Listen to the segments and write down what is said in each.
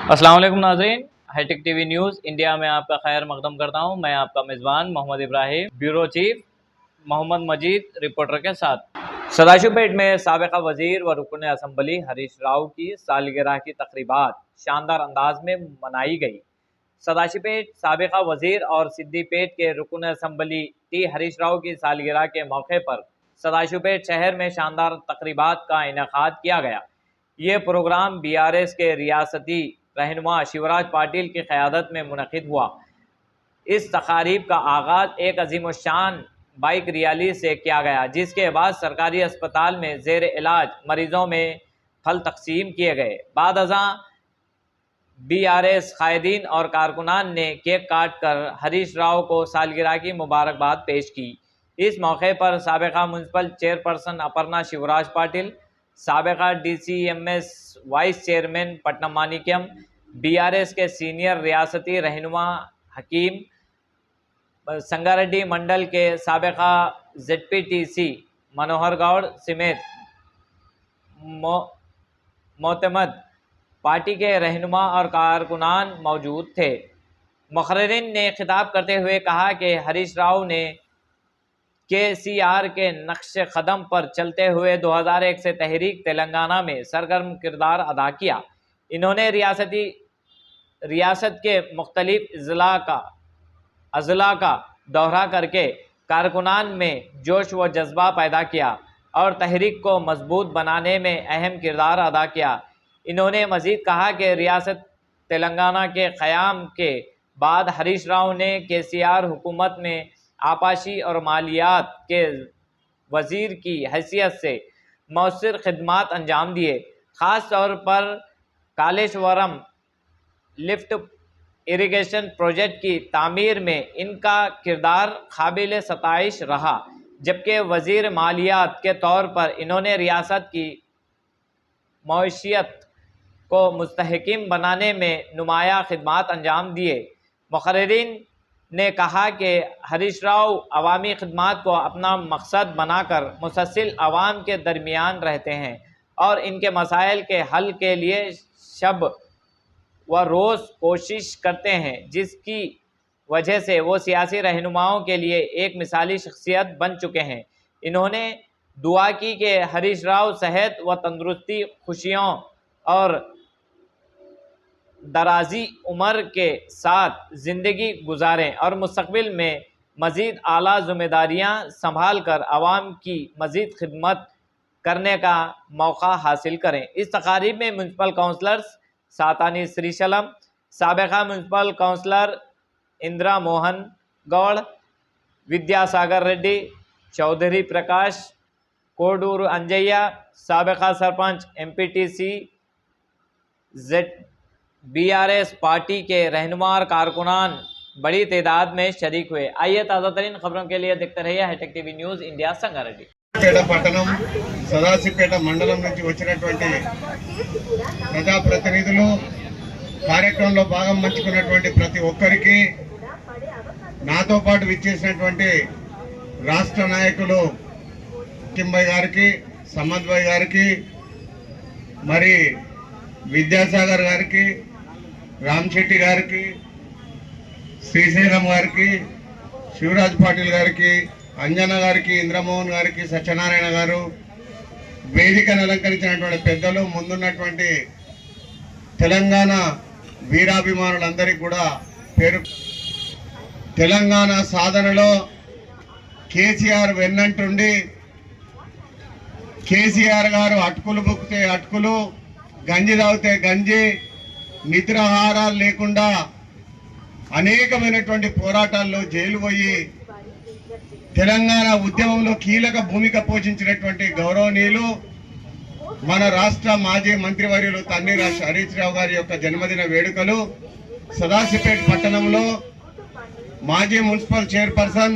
अस्सलाम वालेकुम नाज़रीन, हाईटेक टीवी न्यूज़ इंडिया में आपका खैर मकदम करता हूं। मैं आपका मेज़बान मोहम्मद इब्राहिम, ब्यूरो चीफ मोहम्मद मजीद रिपोर्टर के साथ। सदाशिवपेट में साबिक़ा वज़ीर व रुकन असम्बली हरीश राव की सालगिरह की तक़रीबात शानदार अंदाज में मनाई गई। सदाशिवपेट साबिक़ा वज़ीर और सिद्दीपेट के रुकन असम्बली टी हरीश राव की सालगिरह के मौके पर सदाशिवपेट शहर में शानदार तक़रीबात का इनेकाद किया गया। ये प्रोग्राम BRS के रियासती रहनुमा शिवराज पाटिल की क़यादत में मुनक़िद हुआ। इस तक़ारीब का आगाज़ एक अज़ीमुश्शान बाइक रैली से किया गया, जिसके बाद सरकारी अस्पताल में ज़ेर इलाज मरीज़ों में फल तकसीम किए गए। बाद अज़ां BRS कायदीन और कारकुनान ने केक काट कर हरीश राव को सालगिरह की मुबारकबाद पेश की। इस मौके पर साबिक़ा म्यूनसिपल चेयरपर्सन अपर्णा शिवराज पाटिल, साबिक़ा DCMS vice chairman Pattanam Manikyam, BRS के सीनियर रियासती रहनुमा हकीम, संगारेड्डी मंडल के साबिक़ा ZPTC मनोहर गौड़ समेत मोतमद पार्टी के रहनुमा और कारकुनान मौजूद थे। मुखर्रिरीन ने खिताब करते हुए कहा कि हरीश राव ने KCR के नक्श कदम पर चलते हुए 2001 से तहरीक तेलंगाना में सरगर्म किरदार अदा किया। इन्होंने रियासत के मुख्तलिफ अज़ला का दौरा करके कारकुनान में जोश व जज्बा पैदा किया और तहरीक को मजबूत बनाने में अहम किरदार अदा किया। इन्होंने मज़ीद कहा कि रियासत तेलंगाना के क़याम के बाद हरीश राव ने KCR हुकूमत में आपाशी और मालियात के वज़ीर की हैसियत से मौसर खिदमात अंजाम दिए। ख़ास तौर पर कालेश्वरम लिफ्ट इरिगेशन प्रोजेक्ट की तामीर में इनका किरदार काबिल सताइश रहा, जबकि वज़ीर मालियात के तौर पर इन्होंने रियासत की मईशियत को मुस्तहकिम बनाने में नुमाया खिदमात अंजाम दिए। मुखर्रिरीन ने कहा कि हरीश राव अवामी खिदमात को अपना मकसद बनाकर मुसलसल अवाम के दरमियान रहते हैं और इनके मसाइल के हल के लिए शब व रोज़ कोशिश करते हैं, जिसकी वजह से वो सियासी रहनुमाओं के लिए एक मिसाली शख्सियत बन चुके हैं। इन्होंने दुआ की कि हरीश राव सेहत व तंदुरुस्ती, खुशियों और दराजी उम्र के साथ ज़िंदगी गुजारें और मुस्तक़बिल में मज़ीद आला ज़िम्मेदारियाँ संभाल कर आवाम की मज़ीद खिदमत करने का मौका हासिल करें। इस तक़ारीब में म्यूनसिपल काउंसलर्स सातानी श्रीशलम, साबिक़ा म्यूनसिपल काउंसलर इंदिरा मोहन गौड़, विद्यासागर रेड्डी, चौधरी प्रकाश, कोडूर अंजయ్య, साबिक़ा सरपंच MPTC BRS पार्टी के रहनुमा और कारकुनान बड़ी तादाद में शरीक हुए। आइए ताज़ा तरीन खबरों के लिए देखते रहिए hitech TV news India Sangareddy. పట్టణం సదాశివపేట మండలం నుంచి వచ్చినటువంటి ప్రజాప్రతినిధులు, కార్యక్రమంలో భాగం పంచుకున్నటువంటి ప్రతి ఒక్కరికి, నాతో పాటు విచ్చేసినటువంటి రాష్ట్ర నాయకులు కింబయ్ గారికి, సమద్ భాయ్ గారికి, మరి విద్యాసాగర్ గారికి, రామ్ శెట్టి గారికి, శ్రీశైలం గారికి, శివరాజ్ పాటిల్ గారికి, అంజన గారికి, ఇంద్రమోహన్ గారికి, సత్యనారాయణ గారు, వేదికను అలంకరించినటువంటి పెద్దలు, ముందున్నటువంటి తెలంగాణ వీరాభిమానులందరికీ కూడా పేరు. తెలంగాణ సాధనలో KCR వెన్నంటుండి KCR గారు అటుకులు బుక్కితే అటుకులు, గంజి తాగితే గంజి, నిద్రాహారాలు లేకుండా అనేకమైనటువంటి పోరాటాల్లో జైలు పోయి తెలంగాణ ఉద్యమంలో కీలక భూమిక పోషించినటువంటి గౌరవనీయులు మన రాష్ట్ర మాజీ మంత్రివర్యులు తన్నీర్ హరీష్ రావు గారి యొక్క జన్మదిన వేడుకలు సదాశివపేట పట్టణంలో మాజీ మున్సిపల్ చైర్పర్సన్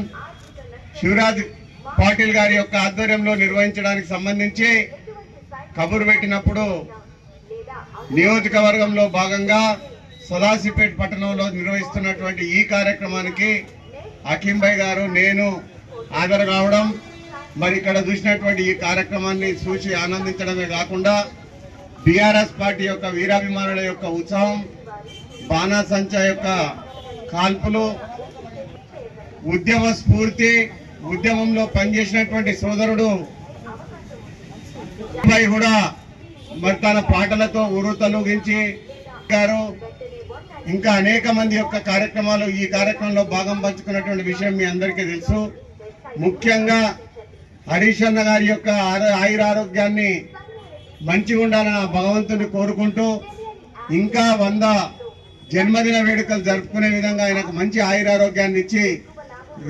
శివరాజ్ పాటిల్ గారి యొక్క ఆధ్వర్యంలో నిర్వహించడానికి సంబంధించి కబురు పెట్టినప్పుడు నియోజకవర్గంలో భాగంగా సదాశివపేట పట్టణంలో నిర్వహిస్తున్నటువంటి ఈ కార్యక్రమానికి అకింబయ్ గారు, నేను హాజరు కావడం, మరి ఇక్కడ చూసినటువంటి ఈ కార్యక్రమాన్ని చూసి ఆనందించడమే కాకుండా బీఆర్ఎస్ పార్టీ యొక్క వీరాభిమానుల యొక్క ఉత్సాహం, బాణాసంచా యొక్క కాల్పులు, ఉద్యమ స్ఫూర్తి, ఉద్యమంలో పనిచేసినటువంటి సోదరుడు కూడా మరి తన పాటలతో ఉరుతలుగించి గారు ఇంకా అనేక మంది యొక్క కార్యక్రమాలు ఈ కార్యక్రమంలో భాగం పంచుకున్నటువంటి విషయం మీ అందరికీ తెలుసు. ముఖ్యంగా హరీష్ అన్న గారి యొక్క ఆయురారోగ్యాన్ని మంచిగా ఉండాలని ఆ భగవంతుని కోరుకుంటూ ఇంకా 100 జన్మదిన వేడుకలు జరుపుకునే విధంగా ఆయనకు మంచి ఆయురారోగ్యాన్ని ఇచ్చి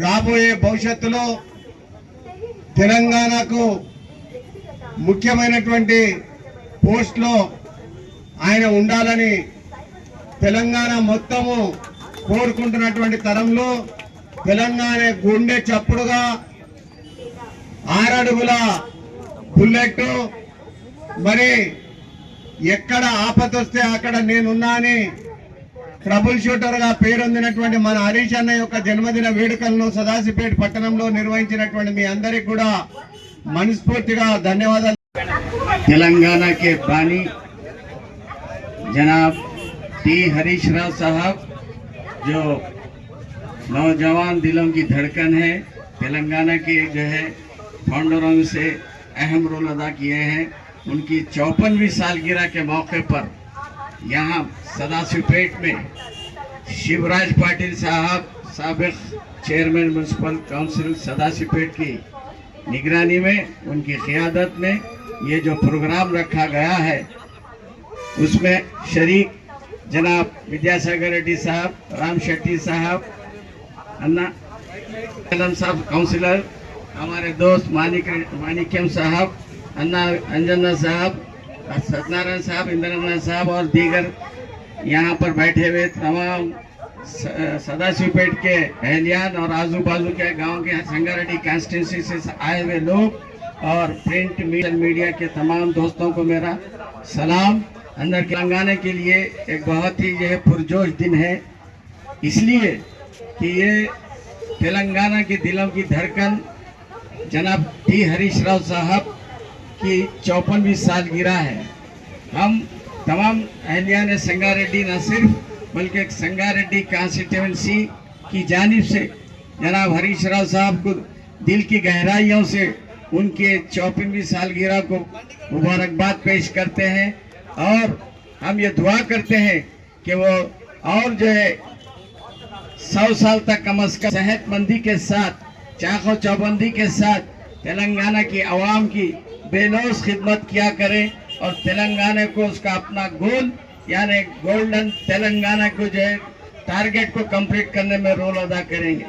రాబోయే భవిష్యత్తులో తెలంగాణకు ముఖ్యమైనటువంటి పోస్ట్లో ఆయన ఉండాలని తెలంగాణ మొత్తము కోరుకుంటున్నటువంటి తరంలో తెలంగాణ గుండె చప్పుడుగా 6 అడుగుల బుల్లెట్, మరి ఎక్కడ ఆపదొస్తే అక్కడ నేనున్నా అని ట్రబుల్ షూటర్ గా పేరొందినటువంటి మన హరీష్ అన్న యొక్క జన్మదిన వేడుకలను సదాశివపేట పట్టణంలో నిర్వహించినటువంటి మీ అందరికి కూడా మనస్ఫూర్తిగా ధన్యవాదాలు. तेलंगाना के बानी जनाब टी हरीश राव साहब, जो नौजवान दिलों की धड़कन है, तेलंगाना के जो है फाउंडरों में से अहम रोल अदा किए हैं, उनकी 54वीं सालगिरह के मौके पर यहाँ सदाशिवपेट में शिवराज पाटिल साहब, साबिक चेयरमैन म्यूनसिपल काउंसिल सदाशिवपेट की निगरानी में, उनकी क़ियादत में ये जो प्रोग्राम रखा गया है उसमें शरीक जनाब विद्यासागर रेड्डी साहब, राम शेट्टी साहब, अन्ना साहब काउंसिलर, हमारे दोस्त मानिक्यम साहब, अन्ना अंजना साहब, सत्यनारायण साहब, इंद्रनाथ साहब और दीगर यहाँ पर बैठे हुए तमाम सदाशिवपेट के एहलियान और आजू बाजू के गांव के संगारेड्डी कॉन्स्टिट्यूंसी से आए हुए लोग और प्रिंट मीडिया के तमाम दोस्तों को मेरा सलाम। अंदर तेलंगाना के लिए एक बहुत ही यह पुरजोश दिन है, इसलिए कि ये तेलंगाना के दिलों की धड़कन जनाब टी हरीश राव साहब की 54वीं सालगिरह है। हम तमाम अहलियान संगारेड्डी न सिर्फ बल्कि संगारेड्डी कॉन्स्टिट्यूंसी की जानिब से जनाब हरीश राव साहब को दिल की गहराइयों से उनके 54वीं सालगिरह को मुबारकबाद पेश करते हैं और हम ये दुआ करते हैं कि वो और जो है 100 साल तक कम अज कम सेहतमंदी के साथ, चाको चौबंदी के साथ तेलंगाना की आवाम की बेलौस खिदमत किया करें और तेलंगाना को उसका अपना गोल यानी गोल्डन तेलंगाना को जो है टारगेट को कंप्लीट करने में रोल अदा करेंगे।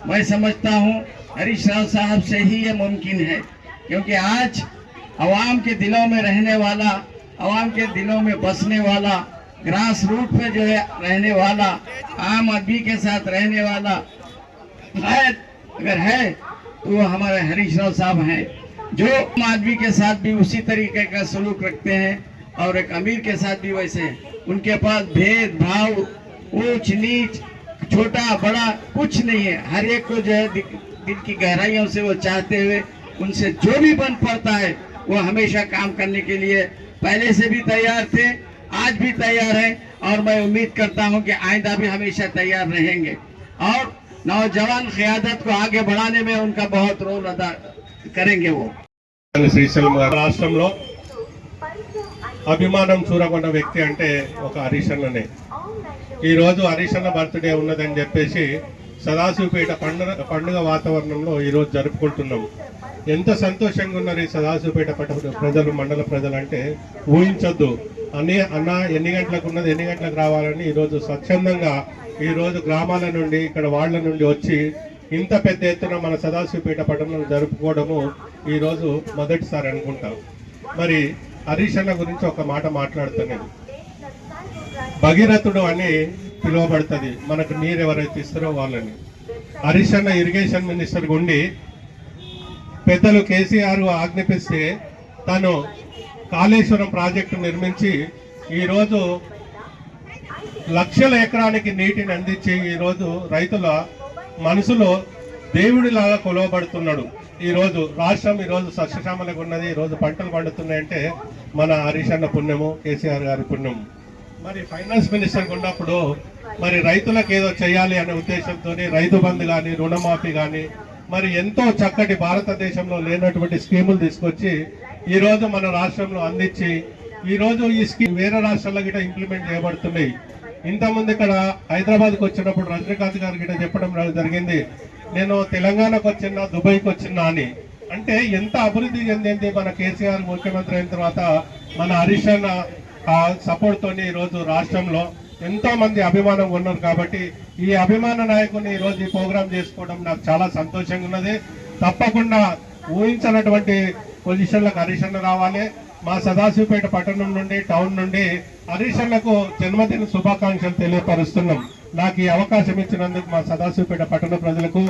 मैं समझता हूँ हरीश राव साहब से ही ये मुमकिन है, क्योंकि आज आवाम के दिलों में रहने वाला, आवाम के दिलों में बसने वाला, ग्रास रूट पे जो है रहने वाला, आम आदमी के साथ रहने वाला शायद अगर है तो वो हमारे हरीश राव साहब हैं, जो आम आदमी के साथ भी उसी तरीके का सलूक रखते हैं और एक अमीर के साथ भी वैसे। उनके पास भेदभाव, ऊंच नीच, छोटा बड़ा कुछ नहीं है। हर एक को जो है दिल की गहराइयों से वो चाहते हुए उनसे जो भी बन पड़ता है वो हमेशा काम करने के लिए पहले से भी तैयार थे, आज भी तैयार हैं और मैं उम्मीद करता हूं कि आइंदा भी हमेशा तैयार रहेंगे और नौजवान क़ियादत को आगे बढ़ाने में उनका बहुत रोल अदा करेंगे। वो శ్రీశైలం రాష్ట్రంలో అభిమానం చూరగొన్న వ్యక్తి అంటే ఒక హరీష్ అన్ననే. ఈరోజు హరీష్ అన్న బర్త్డే ఉన్నదని చెప్పేసి సదాశివపేట పండుగ వాతావరణంలో ఈరోజు జరుపుకుంటున్నాం. ఎంత సంతోషంగా ఉన్నారు ఈ సదాశివపేట ప్రజలు, మండల ప్రజలు అంటే ఊహించొద్దు. అన్న ఎన్ని గంటలకు ఉన్నది, ఎన్ని గంటలకు రావాలని ఈరోజు స్వచ్ఛందంగా ఈరోజు గ్రామాల నుండి ఇక్కడ వాళ్ళ నుండి వచ్చి ఇంత పెద్ద ఎత్తున మన సదాశివపేట పట్టణంలో జరుపుకోవడము ఈరోజు మొదటిసారి అనుకుంటాం. మరి హరీష్ అన్న గురించి ఒక మాట మాట్లాడుతాను. భగీరథుడు అని పిలువబడుతుంది మనకు నీరు ఎవరైతే ఇస్తారో వాళ్ళని. హరీష్ అన్న ఇరిగేషన్ మినిస్టర్ ఉండి పెద్దలు కేసీఆర్ ఆజ్ఞాపిస్తే తను కాళేశ్వరం ప్రాజెక్టు నిర్మించి ఈరోజు లక్షల ఎకరానికి నీటిని అందించి ఈరోజు రైతుల మనసులో దేవుడిలాగా కొలవబడుతున్నాడు. ఈరోజు రాష్ట్రం ఈరోజు సస్యశ్యామలకు ఉన్నది, ఈరోజు పంటలు పండుతున్నాయంటే మన హరీష్ అన్న పుణ్యము, కేసీఆర్ గారి పుణ్యము. మరి ఫైనాన్స్ మినిస్టర్ ఉన్నప్పుడు మరి రైతులకు ఏదో చేయాలి అనే ఉద్దేశంతో రైతు బంధు కానీ, రుణమాఫీ కానీ, మరి ఎంతో చక్కటి భారతదేశంలో లేనటువంటి స్కీములు తీసుకొచ్చి ఈ రోజు మన రాష్ట్రంలో అందించి ఈ రోజు ఈ స్కీమ్ వేరే రాష్ట్రాల్లో గిట్ట ఇంప్లిమెంట్ చేయబడుతున్నాయి. ఇంతకుముందు ఇక్కడ హైదరాబాద్కి వచ్చినప్పుడు రజనీకాంత్ గారు గిట్ట చెప్పడం జరిగింది, నేను తెలంగాణకు వచ్చినా, దుబాయ్కి వచ్చినా అని. అంటే ఎంత అభివృద్ధి చెందింది మన కేసీఆర్ ముఖ్యమంత్రి అయిన తర్వాత మన హరీష్ అన్న సపోర్ట్ తోని ఈ రోజు రాష్ట్రంలో ఎంతో మంది అభిమానం ఉన్నారు. కాబట్టి ఈ అభిమాన నాయకుని ఈ రోజు ఈ ప్రోగ్రాం చేసుకోవడం నాకు చాలా సంతోషంగా ఉన్నది. తప్పకుండా ఊహించినటువంటి పొజిషన్లకు హరీష్ అన్న రావాలి. మా సదాశివపేట పట్టణం నుండి, టౌన్ నుండి హరీష్ అన్నకు జన్మదిన శుభాకాంక్షలు తెలియపరుస్తున్నాం. నాకు ఈ అవకాశం ఇచ్చినందుకు మా సదాశివపేట పట్టణ ప్రజలకు,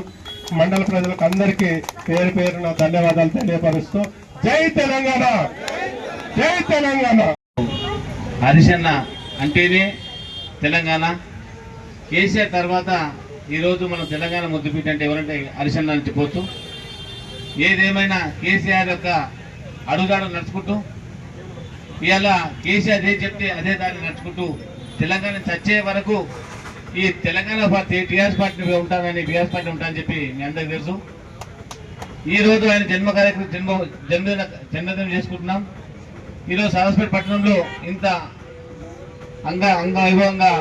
మండల ప్రజలకు అందరికీ పేరు పేరున ధన్యవాదాలు తెలియపరుస్తూ జై తెలంగాణ, జై తెలంగాణ. హరీష్ అన్న అంటేనే తెలంగాణ. కేసీఆర్ తర్వాత ఈరోజు మనం తెలంగాణ ముద్దుపీట అంటే ఎవరంటే హరీష్ అన్న అని చెప్పవచ్చు. ఏదేమైనా కేసీఆర్ యొక్క అడుగుదాడు నడుచుకుంటూ ఇవాళ కేసీఆర్ ఏం చెప్తే అదే దాన్ని నడుచుకుంటూ తెలంగాణ చచ్చే వరకు ఈ తెలంగాణ పార్టీ టీఆర్ఎస్ పార్టీ ఉంటానని, బీఆర్ఎస్ పార్టీ ఉంటానని చెప్పి మీ అందరికీ తెలుసు. ఈరోజు ఆయన జన్మదినం చేసుకుంటున్నాం. ఈరోజు సరస్పేట పట్టణంలో ఇంత అంగ వైభవంగా